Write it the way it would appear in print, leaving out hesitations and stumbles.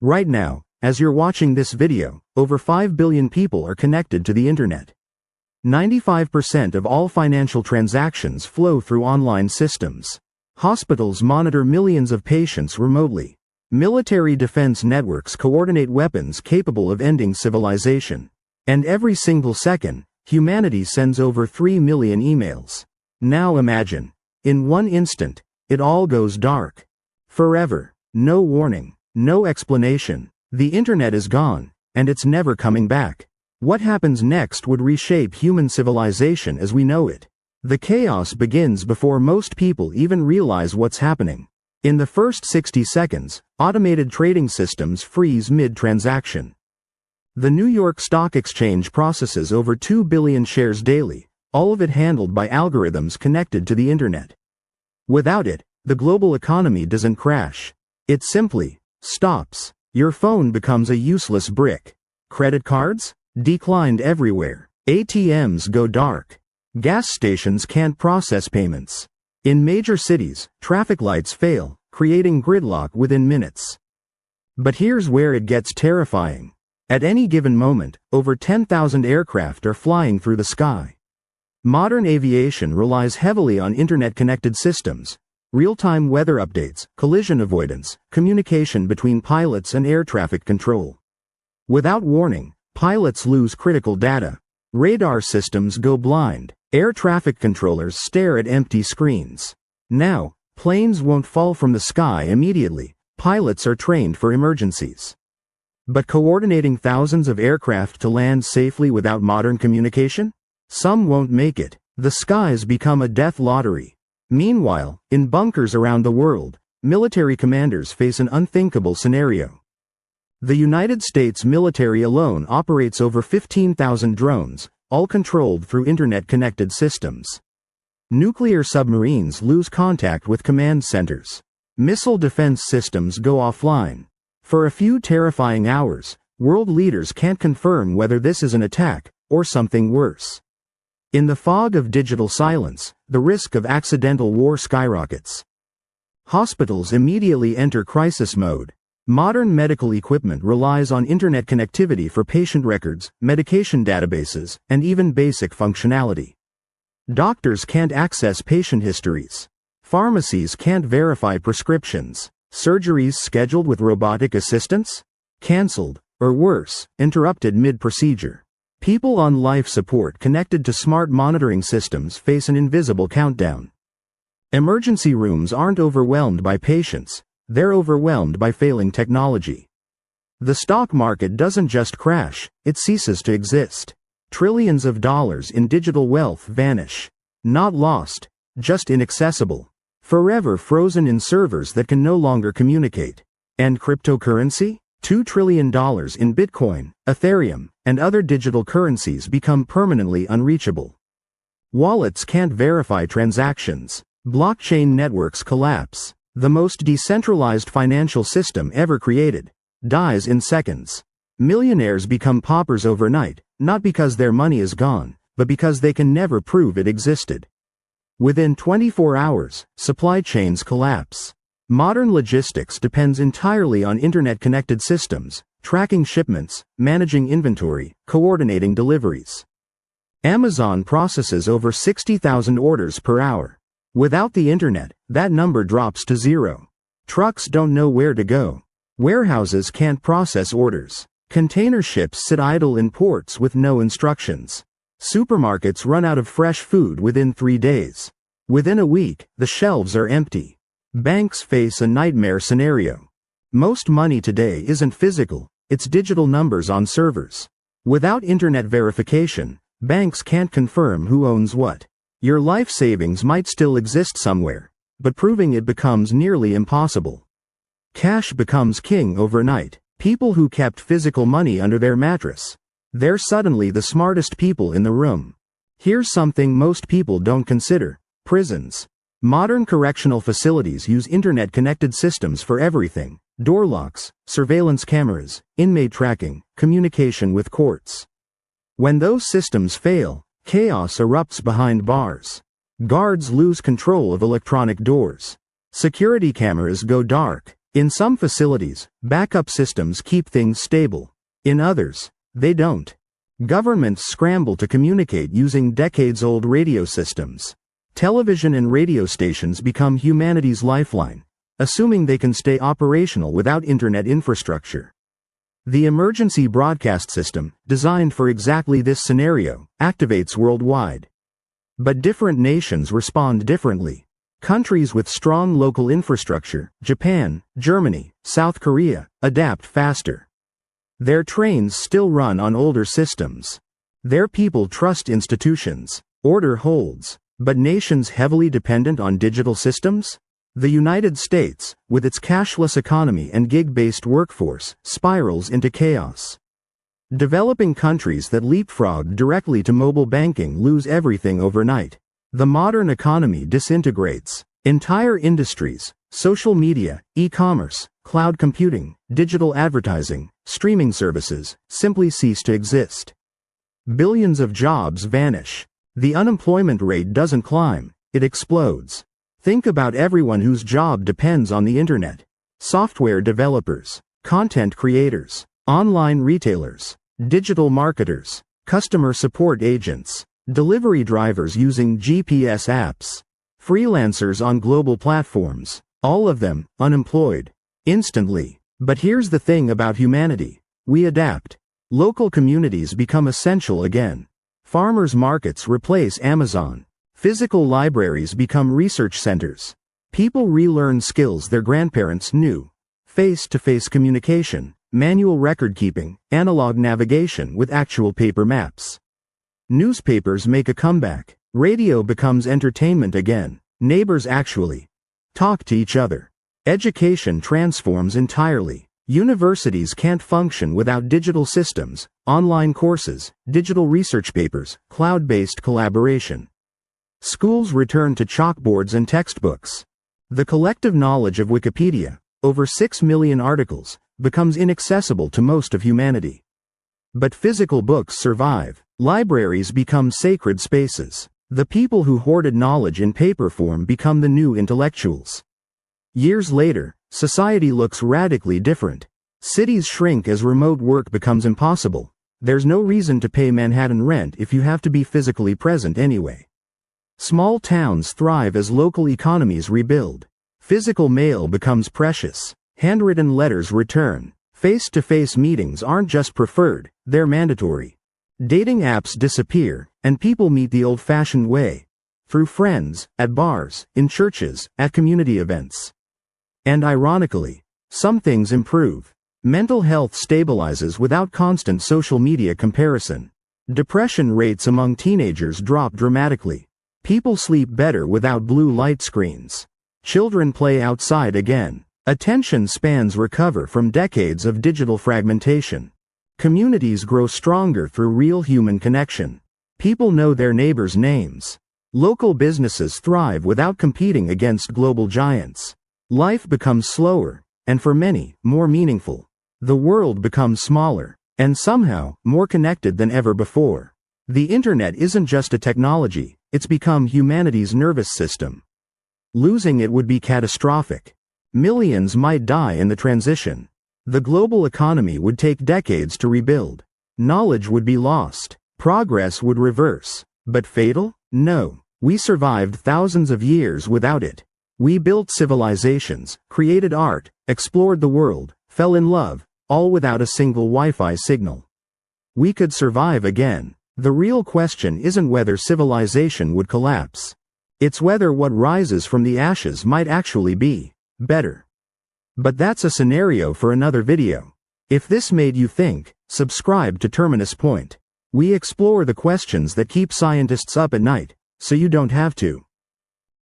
Right now, as you're watching this video, over 5 billion people are connected to the internet. 95% of all financial transactions flow through online systems. Hospitals monitor millions of patients remotely. Military defense networks coordinate weapons capable of ending civilization. And every single second, humanity sends over 3 million emails. Now imagine, in one instant, it all goes dark. Forever. No warning. No explanation. The internet is gone, and it's never coming back. What happens next would reshape human civilization as we know it. The chaos begins before most people even realize what's happening. In the first 60 seconds, automated trading systems freeze mid-transaction. The New York Stock Exchange processes over 2 billion shares daily, all of it handled by algorithms connected to the internet. Without it, the global economy doesn't crash. It simply stops. Your phone becomes a useless brick. Credit cards? Declined everywhere. ATMs go dark. Gas stations can't process payments. In major cities, traffic lights fail, creating gridlock within minutes. But here's where it gets terrifying. At any given moment, over 10,000 aircraft are flying through the sky. Modern aviation relies heavily on internet-connected systems. Real-time weather updates, collision avoidance, communication between pilots and air traffic control. Without warning, pilots lose critical data. Radar systems go blind. Air traffic controllers stare at empty screens. Now, planes won't fall from the sky immediately. Pilots are trained for emergencies. But coordinating thousands of aircraft to land safely without modern communication? Some won't make it. The skies become a death lottery. Meanwhile, in bunkers around the world, military commanders face an unthinkable scenario. The United States military alone operates over 15,000 drones, all controlled through internet-connected systems. Nuclear submarines lose contact with command centers. Missile defense systems go offline. For a few terrifying hours, world leaders can't confirm whether this is an attack, or something worse. In the fog of digital silence, the risk of accidental war skyrockets. Hospitals immediately enter crisis mode. Modern medical equipment relies on internet connectivity for patient records, medication databases, and even basic functionality. Doctors can't access patient histories. Pharmacies can't verify prescriptions. Surgeries scheduled with robotic assistance? Cancelled, or worse, interrupted mid-procedure. People on life support connected to smart monitoring systems face an invisible countdown. Emergency rooms aren't overwhelmed by patients, they're overwhelmed by failing technology. The stock market doesn't just crash, it ceases to exist. Trillions of dollars in digital wealth vanish. Not lost, just inaccessible. Forever frozen in servers that can no longer communicate. And cryptocurrency? $2 trillion in Bitcoin, Ethereum, and other digital currencies become permanently unreachable. Wallets can't verify transactions. Blockchain networks collapse. The most decentralized financial system ever created dies in seconds. Millionaires become paupers overnight, not because their money is gone, but because they can never prove it existed. Within 24 hours, supply chains collapse. Modern logistics depends entirely on internet-connected systems, tracking shipments, managing inventory, coordinating deliveries. Amazon processes over 60,000 orders per hour. Without the internet, that number drops to zero. Trucks don't know where to go. Warehouses can't process orders. Container ships sit idle in ports with no instructions. Supermarkets run out of fresh food within 3 days. Within a week, the shelves are empty. Banks face a nightmare scenario. Most money today isn't physical, it's digital numbers on servers. Without internet verification, banks can't confirm who owns what. Your life savings might still exist somewhere, but proving it becomes nearly impossible. Cash becomes king overnight. People who kept physical money under their mattress, they're suddenly the smartest people in the room. Here's something most people don't consider: prisons. Modern correctional facilities use internet-connected systems for everything: door locks, surveillance cameras, inmate tracking, communication with courts. When those systems fail, chaos erupts behind bars. Guards lose control of electronic doors. Security cameras go dark. In some facilities, backup systems keep things stable. In others, they don't. Governments scramble to communicate using decades-old radio systems. Television and radio stations become humanity's lifeline, assuming they can stay operational without internet infrastructure. The emergency broadcast system, designed for exactly this scenario, activates worldwide. But different nations respond differently. Countries with strong local infrastructure, Japan, Germany, South Korea, adapt faster. Their trains still run on older systems. Their people trust institutions. Order holds. But nations heavily dependent on digital systems? The United States, with its cashless economy and gig-based workforce, spirals into chaos. Developing countries that leapfrog directly to mobile banking lose everything overnight. The modern economy disintegrates. Entire industries, social media, e-commerce, cloud computing, digital advertising, streaming services, simply cease to exist. Billions of jobs vanish. The unemployment rate doesn't climb, it explodes. Think about everyone whose job depends on the internet. Software developers, content creators, online retailers, digital marketers, customer support agents, delivery drivers using GPS apps, freelancers on global platforms, all of them unemployed instantly. But here's the thing about humanity. We adapt. Local communities become essential again. Farmers' markets replace Amazon. Physical libraries become research centers. People relearn skills their grandparents knew. Face-to-face communication, manual record-keeping, analog navigation with actual paper maps. Newspapers make a comeback. Radio becomes entertainment again. Neighbors actually talk to each other. Education transforms entirely. Universities can't function without digital systems, online courses, digital research papers, cloud-based collaboration. Schools return to chalkboards and textbooks. The collective knowledge of Wikipedia, over 6 million articles, becomes inaccessible to most of humanity. But physical books survive. Libraries become sacred spaces. The people who hoarded knowledge in paper form become the new intellectuals. Years later, society looks radically different. Cities shrink as remote work becomes impossible. There's no reason to pay Manhattan rent if you have to be physically present anyway. Small towns thrive as local economies rebuild. Physical mail becomes precious. Handwritten letters return. Face-to-face meetings aren't just preferred, they're mandatory. Dating apps disappear, and people meet the old-fashioned way. Through friends, at bars, in churches, at community events. And ironically, some things improve. Mental health stabilizes without constant social media comparison. Depression rates among teenagers drop dramatically. People sleep better without blue light screens. Children play outside again. Attention spans recover from decades of digital fragmentation. Communities grow stronger through real human connection. People know their neighbors' names. Local businesses thrive without competing against global giants. Life becomes slower, and for many, more meaningful. The world becomes smaller, and somehow, more connected than ever before. The internet isn't just a technology, it's become humanity's nervous system. Losing it would be catastrophic. Millions might die in the transition. The global economy would take decades to rebuild. Knowledge would be lost. Progress would reverse. But fatal? No. We survived thousands of years without it. We built civilizations, created art, explored the world, fell in love, all without a single Wi-Fi signal. We could survive again. The real question isn't whether civilization would collapse. It's whether what rises from the ashes might actually be better. But that's a scenario for another video. If this made you think, subscribe to Terminus Point. We explore the questions that keep scientists up at night, so you don't have to.